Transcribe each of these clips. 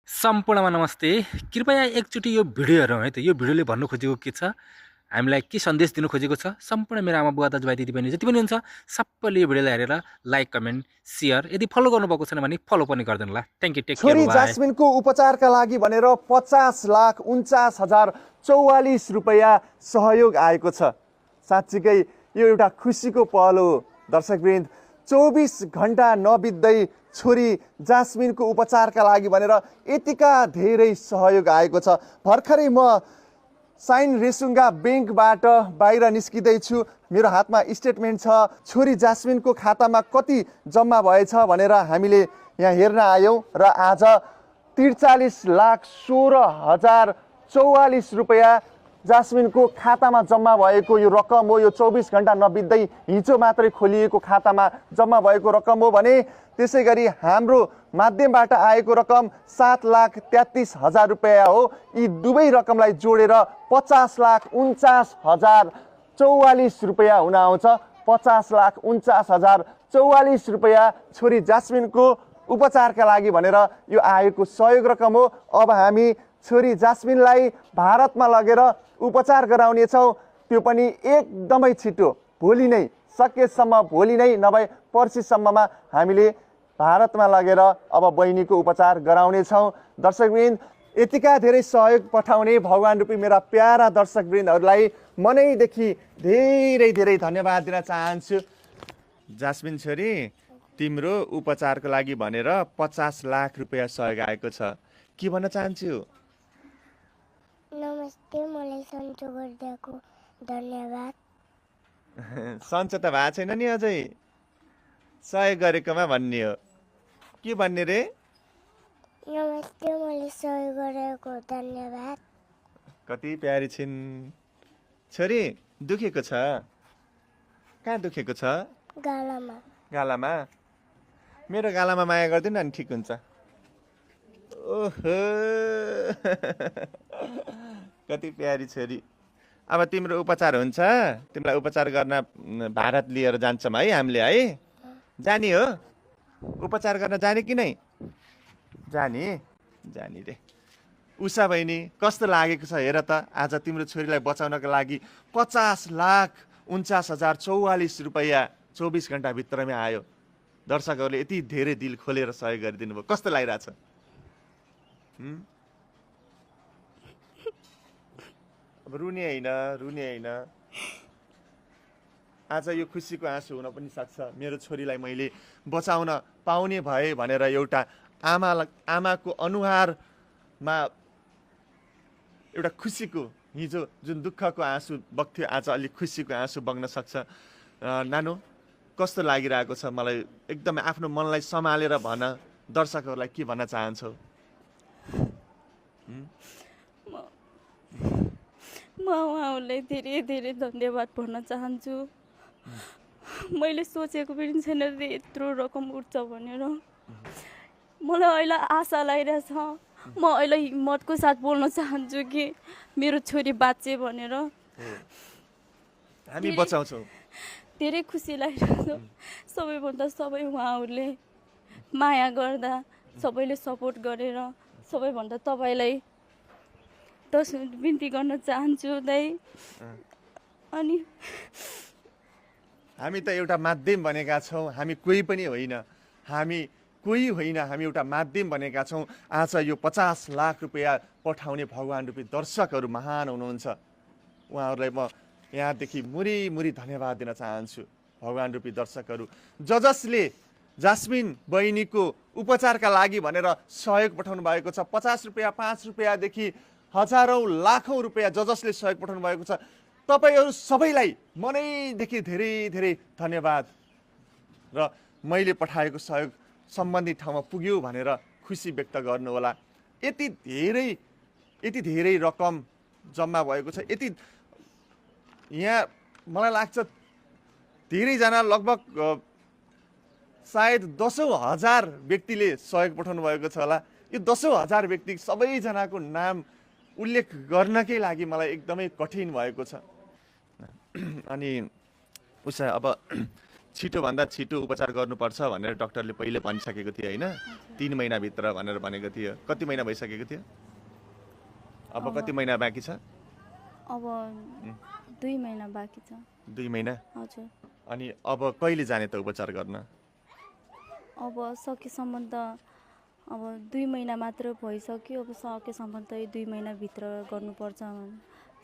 सम्पूर्णमा नमस्ते। कृपया एकचोटि यो भिडियो हेरौँ है त। यो भिडियोले भन्नु खोजेको के छ, हामीलाई के सन्देश दिनु खोजेको छ। सम्पूर्ण मेरो आमा बुवा दाजुभाइ दिदीबहिनी जति पनि हुन्छ सबैले यो भिडियोलाई हेरेर लाइक, कमेन्ट, सेयर यदि फलो गर्नुभएको छैन भने फलो पनि गरिदिनु होला। थ्याङ्क यू, टेक केयर, छोरी बाई। जास्मिनको उपचारका लागि भनेर 50,49,044 रुपैयाँ सहयोग आएको छ। साँच्चीकै यो एउटा खुसीको पहल हो। दर्शकवृन्द, 24 घन्टा नबित्दै छोरी जास्मिनको उपचारका लागि भनेर यतिका धेरै सहयोग आएको छ। भर्खरै म साइन रेसुङ्गा ब्याङ्कबाट बाहिर निस्किँदैछु। मेरो हातमा स्टेटमेन्ट छ। छोरी जास्मिनको खातामा कति जम्मा भएछ भनेर हामीले यहाँ हेर्न आयौँ र आज 43,16,044 रुपैयाँ जास्मिनको खातामा जम्मा भएको यो रकम हो। यो 24 घन्टा नबित्दै हिजो मात्रै खोलिएको खातामा जम्मा भएको रकम हो भने त्यसै गरी हाम्रो माध्यमबाट आएको रकम 7,33,000 रुपैयाँ हो। यी दुवै रकमलाई जोडेर 50,49,044 रुपैयाँ हुन आउँछ। 50,49,044 रुपैयाँ छोरी जास्मिनको उपचारका लागि भनेर यो आएको सहयोग रकम हो। अब हामी छोरी जास्मिनलाई भारतमा लगेर उपचार गराउनेछौँ, त्यो पनि एकदमै छिटो। भोलि नै, सकेसम्म भोलि नै नभए पर्सिसम्ममा हामीले भारतमा लगेर अब बहिनीको उपचार गराउनेछौँ। दर्शकवृन्द, यतिका धेरै सहयोग पठाउने भगवान रूपी मेरा प्यारा दर्शकवृन्दहरूलाई मनैदेखि धेरै धेरै धन्यवाद दिन चाहन्छु। जास्मिन छोरी, तिम्रो उपचारको लागि भनेर 50 लाख रुपैयाँ सहयोग आएको छ। के भन्न चाहन्छु? नमस्ते, मलाई सन्चो गरिदिएको धन्यवाद। सन्चो त भएको छैन नि अझै, सहयोग गरेकोमा भन्ने हो। के भन्ने रे? नमस्ते, मैले सहयोग गरेको धन्यवाद। कति प्यारी छिन् छोरी। दुखेको छ? कहाँ दुखेको छ? गालामा। गालामा? मेरो गालामा माया गरिदिनु अनि ठिक हुन्छ। ओहो कति प्यारी छोरी। अब तिम्रो उपचार हुन्छ। तिमीलाई उपचार गर्न भारत लिएर जान्छौँ है हामीले, है? जाने हो? उपचार गर्न जाने कि नै? जाने जाने रे। उषा बहिनी, कस्तो लागेको छ हेर त। आज तिम्रो छोरीलाई बचाउनका लागि 50,49,044 रुपैयाँ 24 घन्टाभित्रमै आयो। दर्शकहरूले यति धेरै दिल खोलेर सहयोग गरिदिनु भयो। कस्तो लागिरहेछ? अब रुने होइन। आज यो खुसीको आँसु हुन पनि सक्छ। मेरो छोरीलाई मैले बचाउन पाउने भए भनेर एउटा आमाको अनुहारमा एउटा खुसीको, हिजो जुन दुःखको आँसु बग्थ्यो आज अलिक खुसीको आँसु बग्न सक्छ। नानु, कस्तो लागिरहेको छ? मलाई एकदमै आफ्नो मनलाई सम्हालेर भन। दर्शकहरूलाई के भन्न चाहन्छौ? म उहाँहरूलाई धेरै धेरै धन्यवाद भन्न चाहन्छु। मैले सोचेको पनि छैन यत्रो रकम उठ्छ भनेर। मलाई अहिले आशा लागिरहेछ। म अहिले हिम्मतको साथ बोल्न चाहन्छु कि मेरो छोरी बाँचे भनेर। हामी बचाउँछौँ। धेरै खुसी लागिरहेछ। सबैभन्दा सबै उहाँहरूले माया गर्दा, सबैले सपोर्ट गरेर, सबैभन्दा तपाईँलाई बिन्ती गर्न चाहन्छु दाइ। अनि हामी त एउटा माध्यम बनेका छौँ। हामी कोही पनि होइन। हामी एउटा माध्यम बनेका छौँ। आज यो 50 लाख रुपैयाँ पठाउने भगवान रूपी दर्शकहरू महान हुनुहुन्छ। उहाँहरूलाई म यहाँदेखि मुरी धन्यवाद दिन चाहन्छु। भगवान रूपी दर्शकहरू जसले जास्मिन बहिनीको उपचारका लागि भनेर सहयोग पठाउनु भएको छ। 50 रुपैयाँ, 5 रुपैयाँदेखि हजारौँ लाखौँ रुपैयाँ जसले सहयोग पठाउनु भएको छ। तपाईँहरू सबैलाई मनैदेखि धेरै धेरै धन्यवाद। र मैले पठाएको सहयोग सम्बन्धित ठाउँमा पुग्यो भनेर खुसी व्यक्त गर्नुहोला। यति धेरै रकम जम्मा भएको छ। यति यहाँ मलाई लाग्छ धेरैजना, लगभग सायद 10,000 व्यक्तिले सहयोग पठाउनु भएको छ होला। यो 10,000 व्यक्ति सबैजनाको नाम उल्लेख गर्नकै लागि मलाई एकदमै कठिन भएको छ। अनि उसै अब छिटोभन्दा छिटो उपचार गर्नुपर्छ भनेर डक्टरले पहिले भनिसकेको थियो होइन, 3 महिनाभित्र भनेर भनेको थियो। कति महिना भइसकेको थियो? अब कति महिना बाँकी छ? अब 2 महिना बाँकी छ। 2 महिना। हजुर। अनि अब कहिले जाने त उपचार गर्न? अब सकेसम्म त अब 2 महिना मात्र भइसक्यो, अब सकेसम्म त 2 महिनाभित्र गर्नुपर्छ।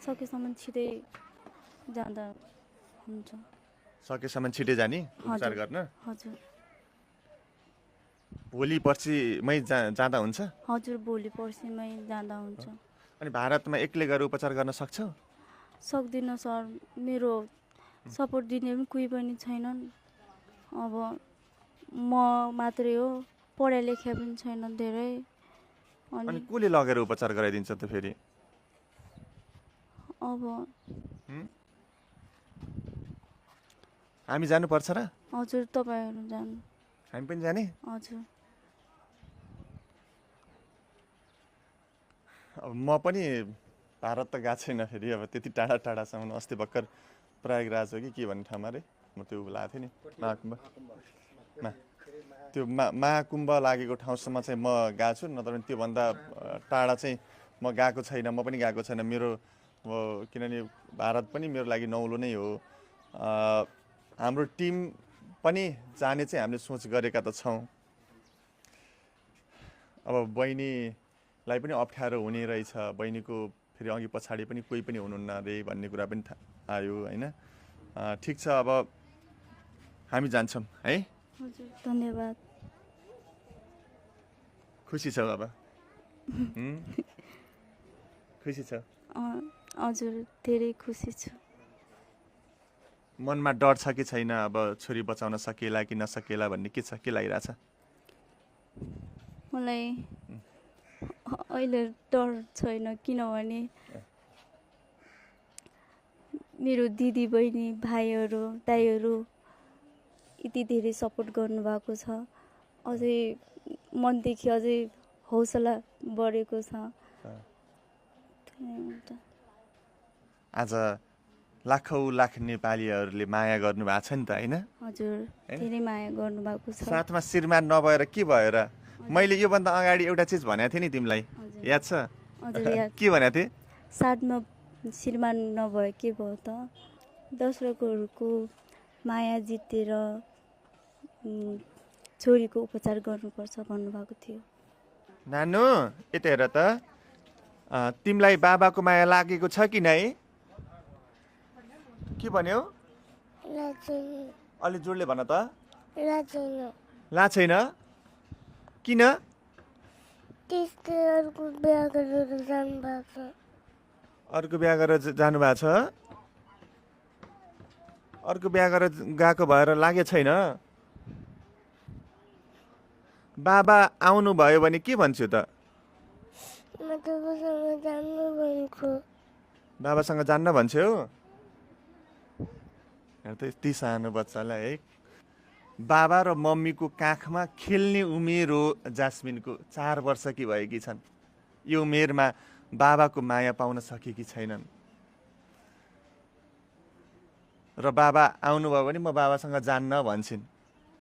सकेसम्म छिटै जाँदा हुन्छ। सकेसम्म छिटै जाने उपचार गर्न? हजुर। भोलि पर्सिमै जाँदा हुन्छ? हजुर, भोलि पर्सिमै जाँदा हुन्छ। अनि भारतमा एक्लै गएर उपचार गर्न सक्छौ? सक्दिनँ सर, मेरो सपोर्ट दिने पनि कोही पनि छैनन्। अब म मात्रै हो, पढाइ लेखाइ पनि छैन धेरै। अनि कसले लगेर उपचार गराइदिन्छ त फेरि? अब हामी जानुपर्छ र? हजुर, तपाईँहरू जानु। हामी पनि जाने? हजुर। अब म पनि भारत त गएको छैन फेरि, अब त्यति टाढा टाढासम्म। अस्ति भर्खर प्रयागराज हो कि के भन्ने ठाउँमा रे, म त्यो गएको थिएँ नि, महाकुम्भ। त्यो महाकुम्भ लागेको ठाउँसम्म चाहिँ म गएको छु, नत्र भने त्योभन्दा टाढा चाहिँ म गएको छैन। म पनि गएको छैन। मेरो किनभने भारत पनि मेरो लागि नौलो नै हो। हाम्रो टिम पनि जाने चाहिँ हामीले सोच गरेका त छौँ। अब बहिनीलाई पनि अप्ठ्यारो हुने रहेछ, बहिनीको फेरि अघि पछाडि पनि कोही पनि हुनुहुन्न अरे भन्ने कुरा पनि आयो होइन। ठिक छ, अब हामी जान्छौँ है। हजुर, धन्यवाद। खुसी छौ अब? खुसी छ? हजुर, धेरै खुसी छु। मनमा डर छ कि छैन, अब छोरी बचाउन सकेला कि नसकेला भन्ने के छ, के लागिरहेछ? मलाई अहिले डर छैन, किनभने मेरो दिदी बहिनी भाइहरू दाइहरू यति धेरै सपोर्ट गर्नुभएको छ। अझै मनदेखि अझै हौसला बढेको छ। आज लाखौँ लाख नेपालीहरूले माया गर्नुभएको छ नि त होइन? हजुर, धेरै माया गर्नुभएको छ। साथमा श्रीमान नभएर के भएर? मैले योभन्दा अगाडि एउटा चिज भनेको थिएँ नि तिमीलाई, याद छ? हजुर, याद। के भनेको थिएँ? साथमा श्रीमान नभए के भयो त? दर्शकहरूको माया जितेर छोरीको उपचार गर्नुपर्छ भन्नुभएको थियो। नानु यता हेर त, तिमीलाई बाबाको माया लागेको छ कि नै? के भन्यो? अलि जोडले भन त। ला छैन? किन? अर्को बिहा गरेर जानुभएको छ। अर्को बिहा गरेर जानुभएको छ? अर्को बिहा गरेर गएको भएर लागे छैन? बाबा आउनुभयो भने के भन्छु त? म तपाईँसँग जान्नु भन्छु। बाबासँग जान्न भन्छौ? यति सानो बच्चालाई है। बाबा र मम्मीको काखमा खेल्ने उमेर हो जास्मिनको। 4 वर्ष कि भएकी छन्। यो उमेरमा बाबाको माया पाउन सकेकी छैनन्। र बाबा आउनुभयो भने म बाबासँग जान्न भन्छन्।